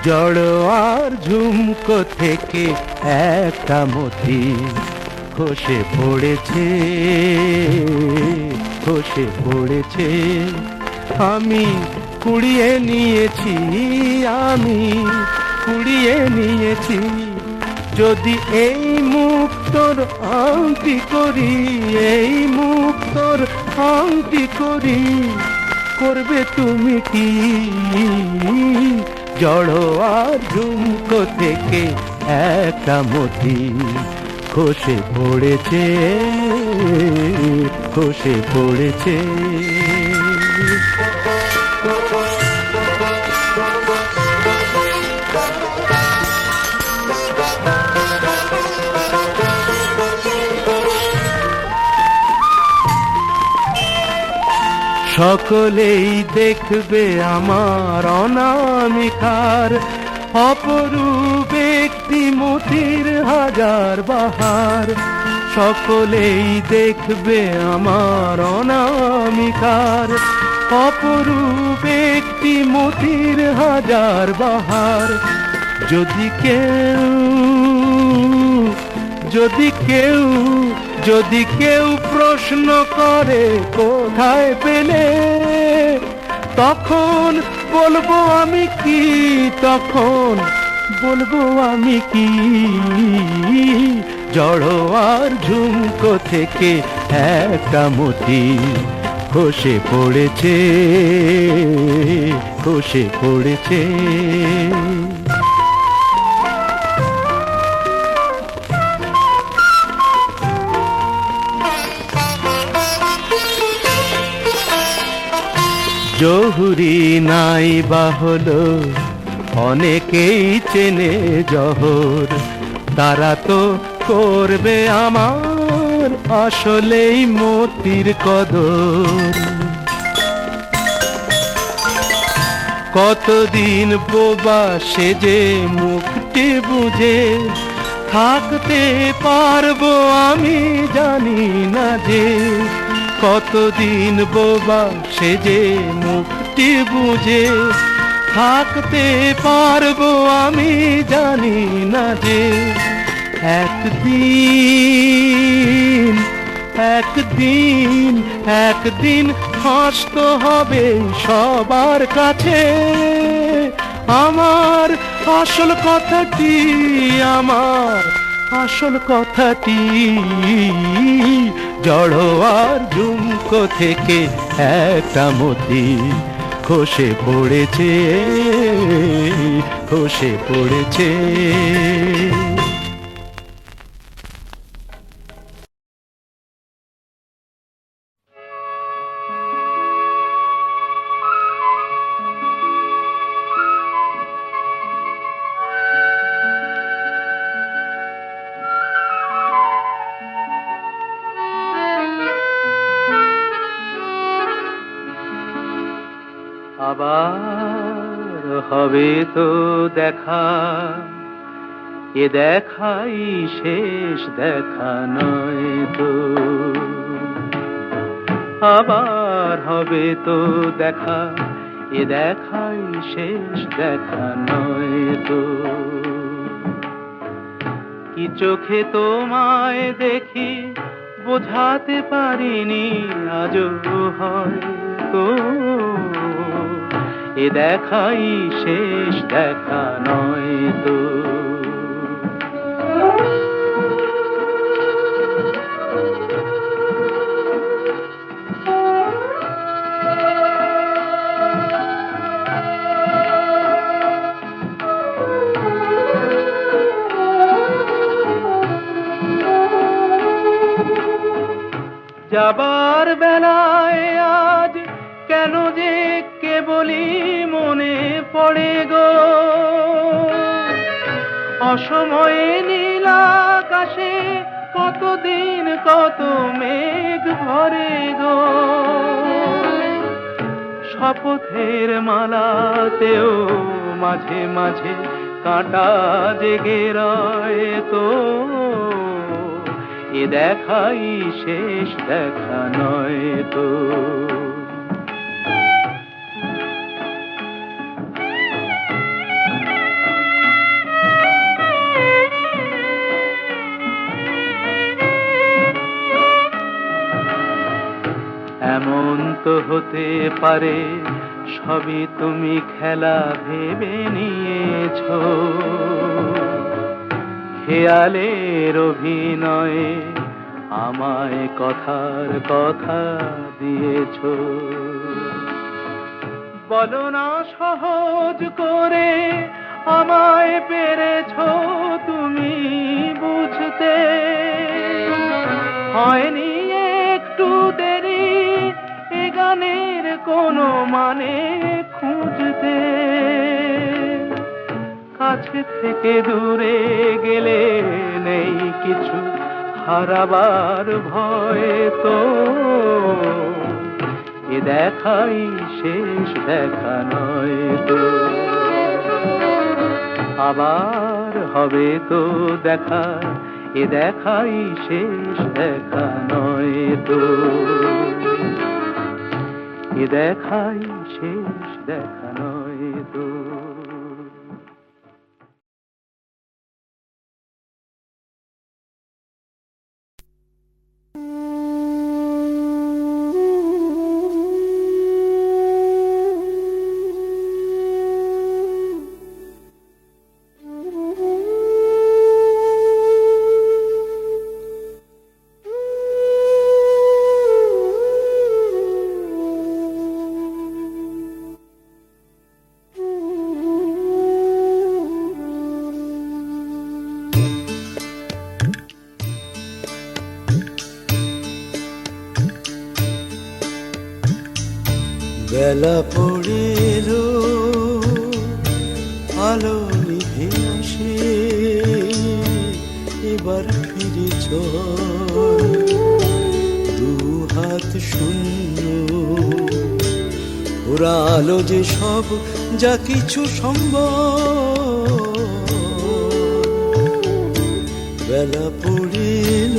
জড়ো আর ঝুমকো থেকে একটা মতি খসে পড়েছে, খসে পড়েছে। আমি কুড়িয়ে নিয়েছি, আমি কুড়িয়ে নিয়েছি। যদি এই মুক্তোর আংটি করি, এই মুক্তোর আংটি করি, করবে তুমি কি? জড়ো আর ঝুমকো থেকে একটা মতি খসে পড়েছে, খসে পড়েছে। সকলেই দেখবে আমার অনামিকার অপরূপ একটি মতির হাজার বাহার। সকলেই দেখবে আমার অনামিকার অপরূপ একটি মতির হাজার বাহার। যদি কেউ, যদি কেউ, যদি কেউ প্রশ্ন করে কোথায় পেলে, তখন বলবো আমি কি, তখন বলবো আমি কি? জড়ো আর ঝুমকো থেকে একটা মতি খসে পড়েছে, খসে পড়েছে। জহুরি নাই বা হলো অনেকেই চেনে জহর, তারা তো করবে আমার আসলেই মতির কদর। কতদিন বোবা সেজে মুখটি বুঝে থাকতে পারবো আমি জানি না যে। কতদিন বোবা সেজে মুখটি বুঝে থাকতে পারবো আমি জানি না যে। একদিন, একদিন, একদিন হাসতে হবে সবার কাছে আমার আসল কথাটি, আমার আসল কথাটি। জড়ো আর ঝুমকো থেকে একটা মতি খসে পড়েছে, খসে পড়েছে। আবার হবে তো দেখা, এ দেখাই শেষ দেখা নয় তো। আবার হবে তো দেখা, এ দেখাই শেষ দেখা নয় তো। কি চোখে তোমায় দেখি বোঝাতে পারিনি আজও হয়তো, এ দেখাই শেষ দেখা নয় তো। যাবার বেলায় আজ কেন যে কেবলই মনে পড়ে গো, অসময়ে নীল আকাশে কতদিন কত মেঘ ভরে গো। শপথের মালাতেও মাঝে মাঝে কাঁটা জেগে রয় তো, এ দেখাই শেষ দেখা নয় তো। হতে পারে সবই তুমি খেলা ভেবে নিয়েছো। খেয়ালের অভিনয়ে আমায় কথার কথা দিয়েছো। বলো না সহজ করে আমায় পেরেছো তুমি বুঝতে। হয়নি একটু দেরি এ গানের কোনো মানে খুঁজতে। কাছে থেকে দূরে গেলে নেই কিছু হারাবার ভয় তো। এ দেখাই শেষ দেখা নয় তো। আবার হবে তো দেখা, এ দেখাই শেষ দেখা নয় তো। এ দেখাই শেষ দেখা নয় তো। বেলা পড়িল আলো নিভে আসে, এবার ফিরে চল দু হাত শূন্য। ওরালো যে সব যা কিছু সম্ভব। বেলা পড়িল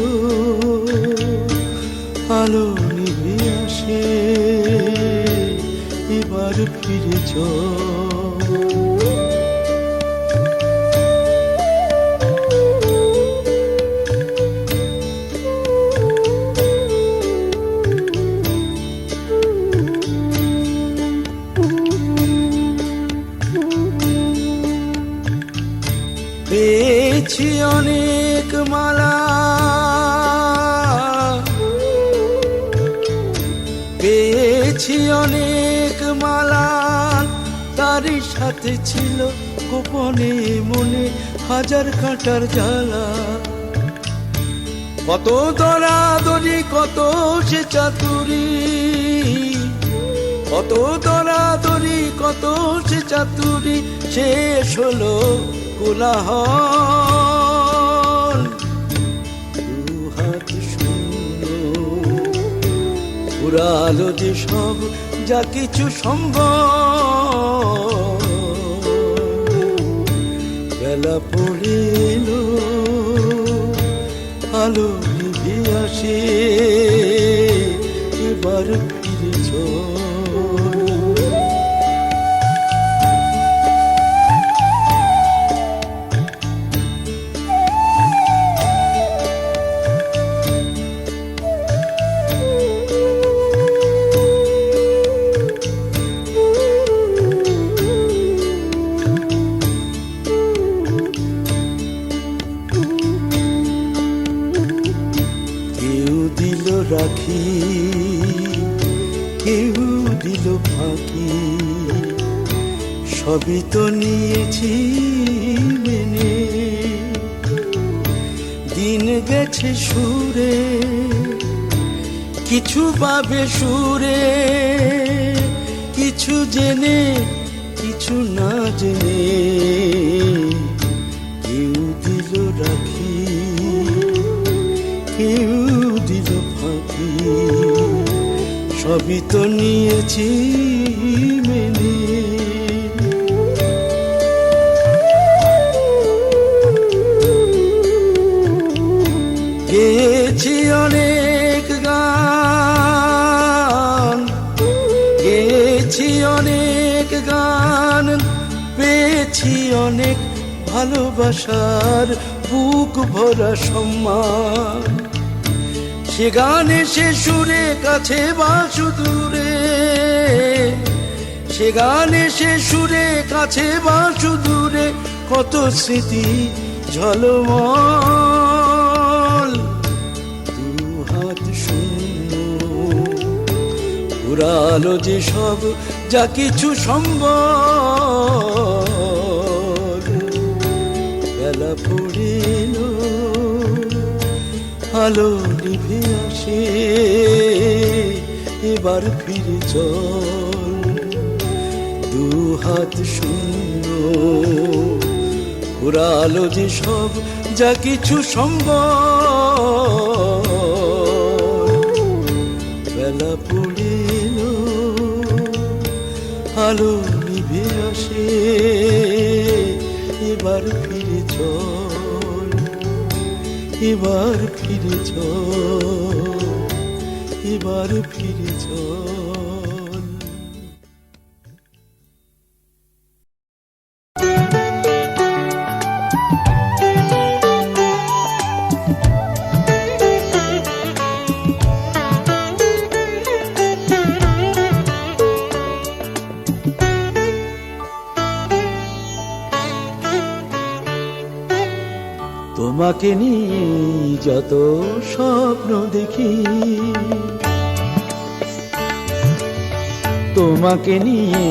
আলো নিভে আসে, এবার ফিরে চল। পেয়েছি অনেক মালা, পেয়েছি অনেক মালা, তারই সাথে ছিল গোপনে মনে হাজার কাঁটার জ্বালা। কত দরাদরি কত সে চাতুরি, কত দরাদরি কত সে চাতুরি, শেষ হলো কোলাহল। দু হাত শূন্য পুরালো যে সব যা কিছু সম্ভব। বেলা পড়িল আলো নিভে আসে, এবার ফিরে চল। রাখি কেউ দিল ফাঁকি, সবই তো নিয়েছি মেনে। দিন গেছে সুরে কিছু পাবে সুরে, কিছু জেনে কিছু না জেনে। কেউ দিল রাখি কেউ দিল ফাঁকি, সবই তো নিয়েছি মেনে। গেয়েছি অনেক গান, গেয়েছি অনেক গান, পেয়েছি অনেক ভালোবাসার বুক ভরা সম্মান। সে গানে সে সুরে কাছে বা সুদূরে, সে গানে সে সুরে কাছে বা সুদূরে কত স্মৃতি ঝলমল। দু হাত শূন্য ফুরালো যে সব যা কিছু সম্বল। বেলা পড়িল আলো নিভে আসে, এবার ফিরে চল। দু হাত শূন্য ফুরালো যে সব যা কিছু সম্বল। বেলা পড়িল আলো নিভে আসে, এবার ফিরে চল, এবার ফিরে চল, এবার ফিরে চল। তোমাকে নিয়ে যত স্বপ্ন দেখি, তোমাকে নিয়ে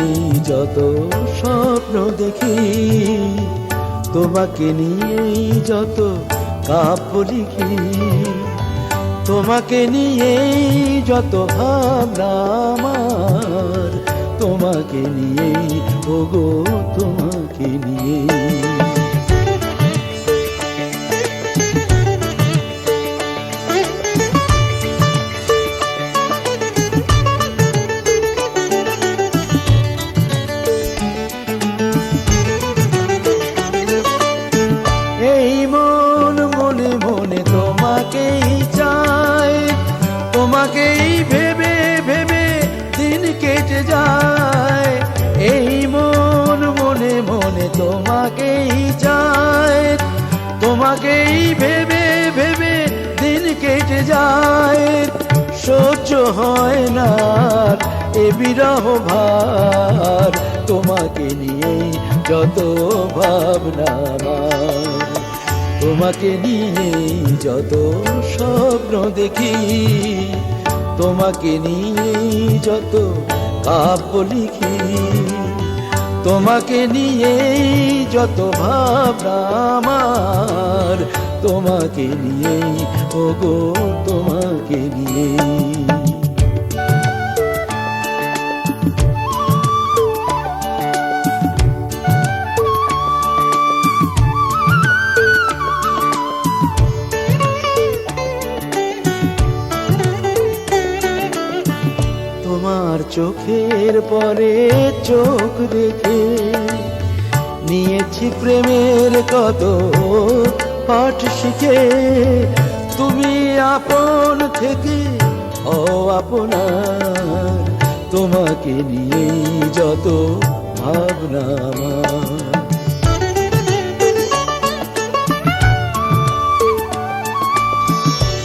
যত স্বপ্ন দেখি, তোমাকে নিয়ে যত কাব্য লিখি, তোমাকে নিয়ে যত ভাবনা আমার, তোমাকে নিয়ে ওগো তোমাকে নিয়ে। তোমাকেই ভেবে ভেবে দিন কেটে যায়, এই মন মনে মনে তোমাকেই চায়, তোমাকেই ভেবে ভেবে দিন কেটে যায়। সহ্য হয় না এ বিরহ ভার, তোমাকে নিয়েই যত ভাবনা আমার, তোমাকে নিয়ে যত স্বপ্ন দেখি, তোমাকে নিয়ে যত কাব্য লিখি, তোমাকে নিয়ে যত ভাবনা আমার, তোমাকে নিয়ে ওগো তোমাকে নিয়ে। তোমার চোখের পরে চোখ দেখে নিয়েছি প্রেমের কত পাঠ শিখে, তুমি আপন থেকে অআপনার, তোমাকে নিয়ে যত ভাবনা আমার।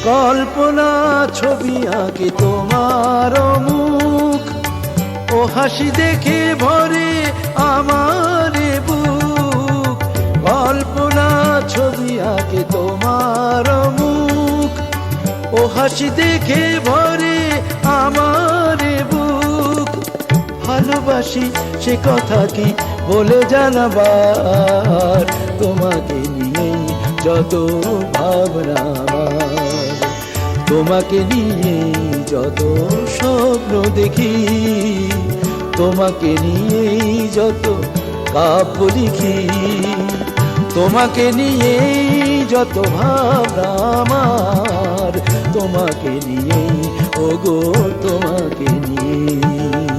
কল্পনা ছবি আঁকে তোমার মুখ, ও হাসি দেখে ভরে আমার বুক। কল্পনা ছবি আঁকে তোমার মুখ, ও হাসি দেখে ভরে আমার বুক। ভালোবাসি সে কথা কি বলে জানাবার, তোমাকে নিয়ে যত ভাবনা আমার, তোমাকে নিয়ে যত স্বপ্ন দেখি, তোমাকে নিয়ে যত কাব্য লিখি, তোমাকে নিয়ে যত ভাবনা আমার, তোমাকে নিয়ে ওগো তোমাকে নিয়ে।